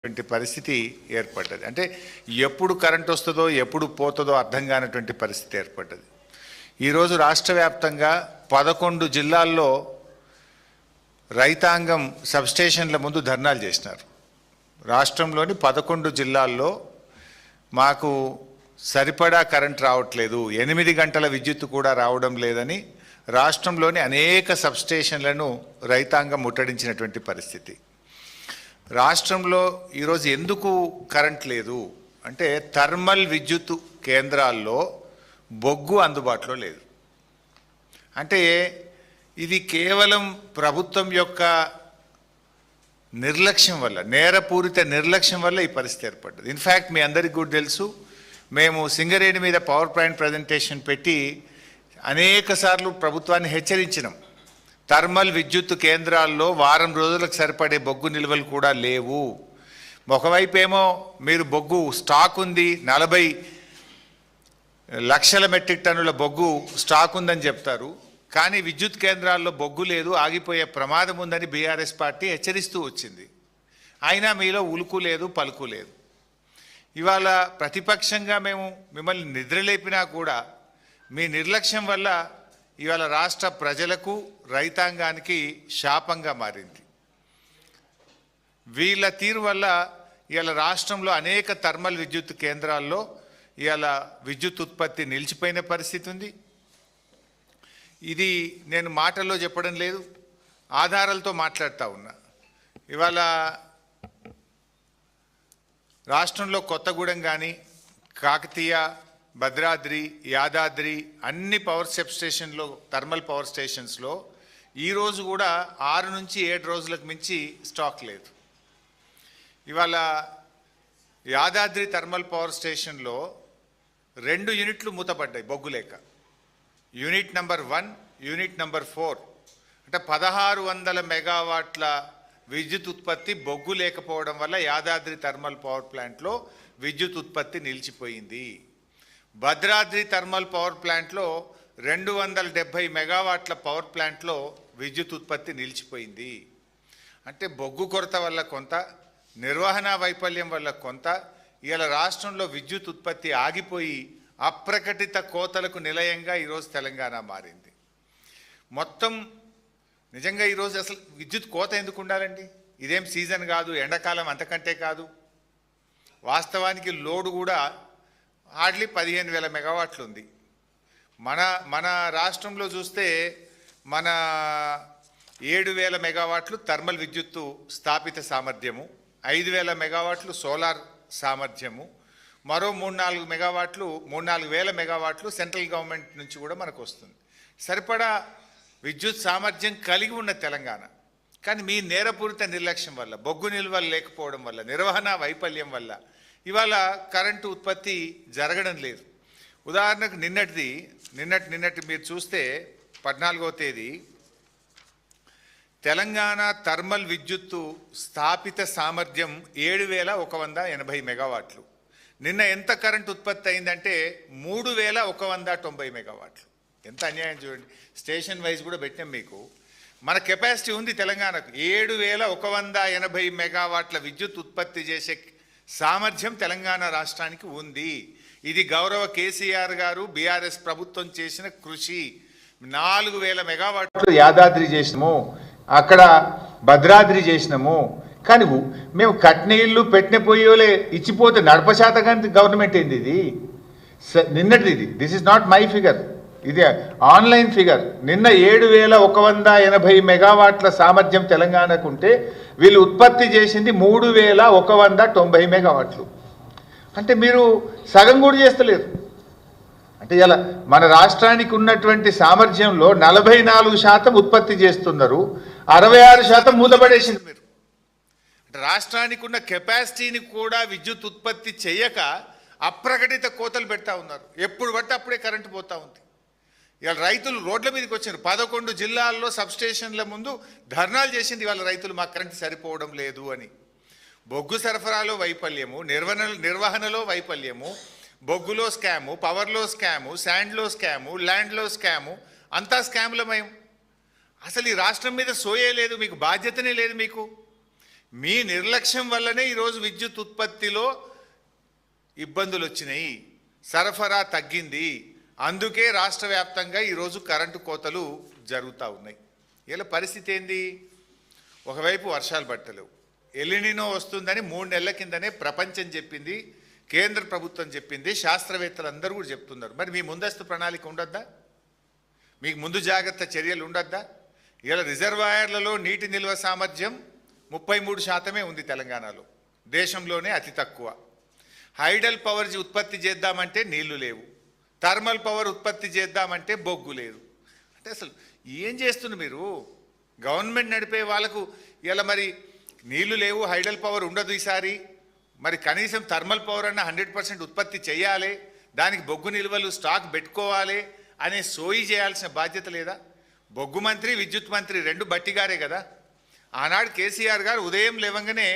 పరిస్థితి ఏర్పడ్డది. అంటే ఎప్పుడు కరెంట్ వస్తుందో ఎప్పుడు పోతుందో అర్థం కానటువంటి పరిస్థితి ఏర్పడ్డది. ఈరోజు రాష్ట్ర వ్యాప్తంగా 11 జిల్లాల్లో రైతాంగం సబ్స్టేషన్ల ముందు ధర్నాలు చేసినారు. రాష్ట్రంలోని 11 జిల్లాల్లో మాకు సరిపడా కరెంట్ రావట్లేదు, 8 గంటల విద్యుత్ కూడా రావడం లేదని రాష్ట్రంలోని అనేక సబ్స్టేషన్లను రైతాంగం ముట్టడించినటువంటి పరిస్థితి. రాష్ట్రంలో ఈరోజు ఎందుకు కరెంట్ లేదు అంటే థర్మల్ విద్యుత్ కేంద్రాల్లో బొగ్గు అందుబాటులో లేదు. అంటే ఇది కేవలం ప్రభుత్వం యొక్క నిర్లక్ష్యం వల్ల, నేరపూరిత నిర్లక్ష్యం వల్ల ఈ పరిస్థితి ఏర్పడ్డది. ఇన్ఫ్యాక్ట్ మీ అందరికీ కూడా తెలుసు, మేము సింగరేణి మీద పవర్ పాయింట్ ప్రజెంటేషన్ పెట్టి అనేక సార్లు ప్రభుత్వాన్ని హెచ్చరించినాం. థర్మల్ విద్యుత్ కేంద్రాల్లో వారం రోజులకు సరిపడే బొగ్గు నిల్వలు కూడా లేవు. ఒకవైపు ఏమో మీరు బొగ్గు స్టాక్ ఉంది, 40 లక్షల మెట్రిక్ టన్నుల బొగ్గు స్టాక్ ఉందని చెప్తారు, కానీ విద్యుత్ కేంద్రాల్లో బొగ్గు లేదు, ఆగిపోయే ప్రమాదం ఉందని బీఆర్ఎస్ పార్టీ హెచ్చరిస్తూ వచ్చింది. అయినా మీలో ఉలుకు లేదు, పలుకు లేదు. ఇవాళ ప్రతిపక్షంగా మేము మిమ్మల్ని నిద్రలేపినా కూడా మీ నిర్లక్ష్యం వల్ల ఇవాళ రాష్ట్ర ప్రజలకు, రైతాంగానికి శాపంగా మారింది. వీళ్ళ తీరు వల్ల ఇవాళ రాష్ట్రంలో అనేక థర్మల్ విద్యుత్ కేంద్రాల్లో ఇవాళ విద్యుత్ ఉత్పత్తి నిలిచిపోయిన పరిస్థితి ఉంది. ఇది నేను మాటల్లో చెప్పడం లేదు, ఆధారాలతో మాట్లాడుతూ ఉన్నా. ఇవాళ రాష్ట్రంలో కొత్తగూడెం కానీ, కాకతీయ, భద్రాద్రి, యాదాద్రి అన్ని పవర్ సబ్స్టేషన్లో, థర్మల్ పవర్ స్టేషన్స్లో ఈరోజు కూడా 6 నుంచి 7 రోజులకు మించి స్టాక్ లేదు. ఇవాళ యాదాద్రి థర్మల్ పవర్ స్టేషన్లో 2 యూనిట్లు మూతపడ్డాయి బొగ్గు లేక. యూనిట్ నెంబర్ 1, యూనిట్ నెంబర్ 4 అంటే 1600 మెగావాట్ల విద్యుత్ ఉత్పత్తి బొగ్గు లేకపోవడం వల్ల యాదాద్రి థర్మల్ పవర్ ప్లాంట్లో విద్యుత్ ఉత్పత్తి నిలిచిపోయింది. భద్రాద్రి థర్మల్ పవర్ ప్లాంట్లో 270 మెగావాట్ల పవర్ ప్లాంట్లో విద్యుత్ ఉత్పత్తి నిలిచిపోయింది. అంటే బొగ్గు కొరత వల్ల కొంత, నిర్వహణ వైఫల్యం వల్ల కొంత, ఇవాళ రాష్ట్రంలో విద్యుత్ ఉత్పత్తి ఆగిపోయి అప్రకటిత కోతలకు నిలయంగా ఈరోజు తెలంగాణ మారింది. మొత్తం నిజంగా ఈరోజు అసలు విద్యుత్ కోత ఎందుకు ఉండాలండి? ఇదేం సీజన్ కాదు, ఎండాకాలం అంతకంటే కాదు. వాస్తవానికి లోడు కూడా హార్డ్లీ 15,000 మెగావాట్లు ఉంది. మన రాష్ట్రంలో చూస్తే మన 7,000 మెగావాట్లు థర్మల్ విద్యుత్తు స్థాపిత సామర్థ్యము, 5,000 మెగావాట్లు సోలార్ సామర్థ్యము, మరో 3-4 మెగావాట్లు, 3-4 మెగావాట్లు సెంట్రల్ గవర్నమెంట్ నుంచి కూడా మనకు వస్తుంది. సరిపడా విద్యుత్ సామర్థ్యం కలిగి ఉన్న తెలంగాణ, కానీ మీ నేరపూరిత నిర్లక్ష్యం వల్ల, బొగ్గు నిల్వలు లేకపోవడం వల్ల, నిర్వహణ వైఫల్యం వల్ల ఇవాళ కరెంటు ఉత్పత్తి జరగడం లేదు. ఉదాహరణకు నిన్నటి మీరు చూస్తే 14వ తేదీ తెలంగాణ థర్మల్ విద్యుత్తు స్థాపిత సామర్థ్యం 7,180 మెగావాట్లు. నిన్న ఎంత కరెంటు ఉత్పత్తి అయిందంటే 3,190 మెగావాట్లు. ఎంత అన్యాయం చూడండి. స్టేషన్ వైజ్ కూడా పెట్టాం మీకు. మన కెపాసిటీ ఉంది తెలంగాణకు, 7,180 మెగావాట్ల విద్యుత్ ఉత్పత్తి చేసే సామర్థ్యం తెలంగాణ రాష్ట్రానికి ఉంది. ఇది గౌరవ కేసీఆర్ గారు, బీఆర్ఎస్ ప్రభుత్వం చేసిన కృషి. 4,000 మెగావాట్లు యాదాద్రి చేసినాము, అక్కడ భద్రాద్రి చేసినాము, కానీ మేము కట్నీళ్ళు పెట్టిన పొయ్యోలే ఇచ్చిపోతే నడపశాతకానికి గవర్నమెంట్ ఏంది ఇది? నిన్నటిది ఇది. This is not my figure, ఇది ఆన్లైన్ ఫిగర్. నిన్న 7,180 మెగావాట్ల సామర్థ్యం తెలంగాణకు ఉంటే వీళ్ళు ఉత్పత్తి చేసింది 3,190 మెగావాట్లు. అంటే మీరు సగం కూడా చేస్తలేరు. అంటే ఇలా మన రాష్ట్రానికి ఉన్నటువంటి సామర్థ్యంలో 44% ఉత్పత్తి చేస్తున్నారు, 66% మూతపడేసింది మీరు. అంటే రాష్ట్రానికి ఉన్న కెపాసిటీని కూడా విద్యుత్ ఉత్పత్తి చేయక అప్రకటిత కోతలు పెడతా ఉన్నారు. ఎప్పుడు పడితే అప్పుడే కరెంటు పోతూ ఉంది. ఇవాళ రైతులు రోడ్ల మీదకి వచ్చారు. 11 జిల్లాల్లో సబ్స్టేషన్ల ముందు ధర్నాలు చేసింది ఇవాళ రైతులు, మా కరెంటు సరిపోవడం లేదు అని. బొగ్గు సరఫరాలో వైఫల్యము, నిర్వహణలో వైఫల్యము, బొగ్గులో స్కాము, పవర్లో స్కాము, శాండ్లో స్కాము, ల్యాండ్లో స్కాము, అంతా స్కాములమయం. అసలు ఈ రాష్ట్రం మీద సోయే లేదు, మీకు బాధ్యతనే లేదు. మీకు మీ నిర్లక్ష్యం వల్లనే ఈరోజు విద్యుత్ ఉత్పత్తిలో ఇబ్బందులు వచ్చినాయి, సరఫరా తగ్గింది. అందుకే రాష్ట్ర వ్యాప్తంగా ఈరోజు కరెంటు కోతలు జరుగుతూ ఉన్నాయి. ఇలా పరిస్థితి ఏంది? ఒకవైపు వర్షాలు పట్టలేవు, ఎలినినో వస్తుందని 3 నెలల కిందనే ప్రపంచం చెప్పింది, కేంద్ర ప్రభుత్వం చెప్పింది, శాస్త్రవేత్తలు అందరూ కూడా చెప్తున్నారు. మరి మీ ముందస్తు ప్రణాళిక ఉండొద్దా? మీకు ముందు జాగ్రత్త చర్యలు ఉండొద్దా? ఇలా రిజర్వాయర్లలో నీటి నిల్వ సామర్థ్యం 33% ఉంది తెలంగాణలో, దేశంలోనే అతి తక్కువ. హైడల్ పవర్ ఉత్పత్తి చేద్దామంటే నీళ్లు లేవు, థర్మల్ పవర్ ఉత్పత్తి చేద్దామంటే బొగ్గు లేదు. అంటే అసలు ఏం చేస్తున్నారు మీరు? గవర్నమెంట్ నడిపే వాళ్ళకు ఇలా మరి నీళ్లు లేవు, హైడల్ పవర్ ఉండదు ఈసారి, మరి కనీసం థర్మల్ పవర్ అన్న 100% ఉత్పత్తి చేయాలి, దానికి బొగ్గు నిల్వలు స్టాక్ పెట్టుకోవాలి అనే సోయి చేయాల్సిన బాధ్యత లేదా? బొగ్గు మంత్రి, విద్యుత్ మంత్రి 2 బట్టిగారే కదా. ఆనాడు కేసీఆర్ గారు ఉదయం లేవగానే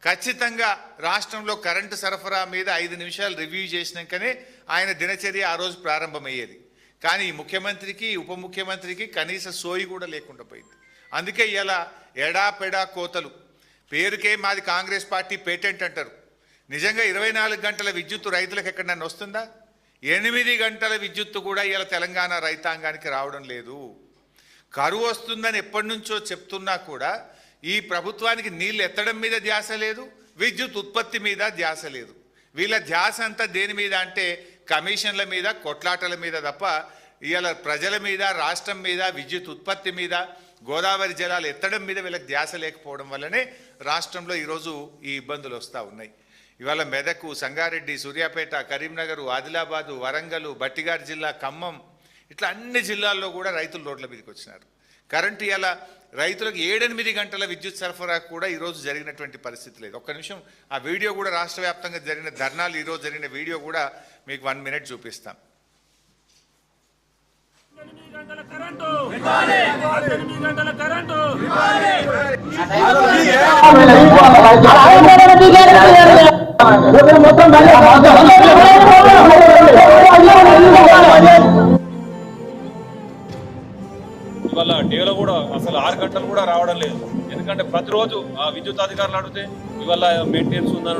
ఖచ్చితంగా రాష్ట్రంలో కరెంటు సరఫరా మీద 5 నిమిషాలు రివ్యూ చేసినాకనే ఆయన దినచర్య ఆ రోజు ప్రారంభమయ్యేది. కానీ ఈ ముఖ్యమంత్రికి, ఉప ముఖ్యమంత్రికి కనీస సోయి కూడా లేకుండా పోయింది. అందుకే ఇలా ఎడాపెడా కోతలు. పేరుకే మాది కాంగ్రెస్ పార్టీ పేటెంట్ అంటారు. నిజంగా 24 గంటల విద్యుత్తు రైతులకు ఎక్కడన్నా వస్తుందా? 8 గంటల విద్యుత్తు కూడా ఇలా తెలంగాణ రైతాంగానికి రావడం లేదు. కరువు వస్తుందని ఎప్పటి నుంచో చెప్తున్నా కూడా ఈ ప్రభుత్వానికి నీళ్ళు ఎత్తడం మీద ధ్యాస లేదు, విద్యుత్ ఉత్పత్తి మీద ధ్యాస లేదు. వీళ్ళ ధ్యాస అంతా దేని మీద అంటే కమిషన్ల మీద, కొట్లాటల మీద తప్ప ఇవాళ ప్రజల మీద, రాష్ట్రం మీద, విద్యుత్ ఉత్పత్తి మీద, గోదావరి జలాలు ఎత్తడం మీద వీళ్ళకి ధ్యాస లేకపోవడం వల్లనే రాష్ట్రంలో ఈరోజు ఈ ఇబ్బందులు వస్తూ ఉన్నాయి. ఇవాళ మెదక్, సంగారెడ్డి, సూర్యాపేట, కరీంనగర్, ఆదిలాబాదు, వరంగల్, బట్టిగారి జిల్లా, ఖమ్మం, ఇట్లా అన్ని జిల్లాల్లో కూడా రైతులు రోడ్ల మీదకి వచ్చినారు. కరెంటు ఇలా రైతులకు 7-8 గంటల విద్యుత్ సరఫరా కూడా ఈరోజు జరిగినటువంటి పరిస్థితి లేదు. ఒక్క నిమిషం ఆ వీడియో కూడా రాష్ట్ర వ్యాప్తంగా జరిగిన ధర్నాలు ఈరోజు జరిగిన వీడియో కూడా మీకు 1 మినిట్ చూపిస్తాం. 8 గంటల కరెంటు ఇవ్వాలి, 8 గంటల కరెంటు ఇవాళ డేలో కూడా అసలు 6 గంటలు కూడా రావడం లేదు. ఎందుకంటే ప్రతిరోజు ఆ విద్యుత్ అధికారులు అడిగితే ఇవాళ మెయింటెనెన్స్ ఉందని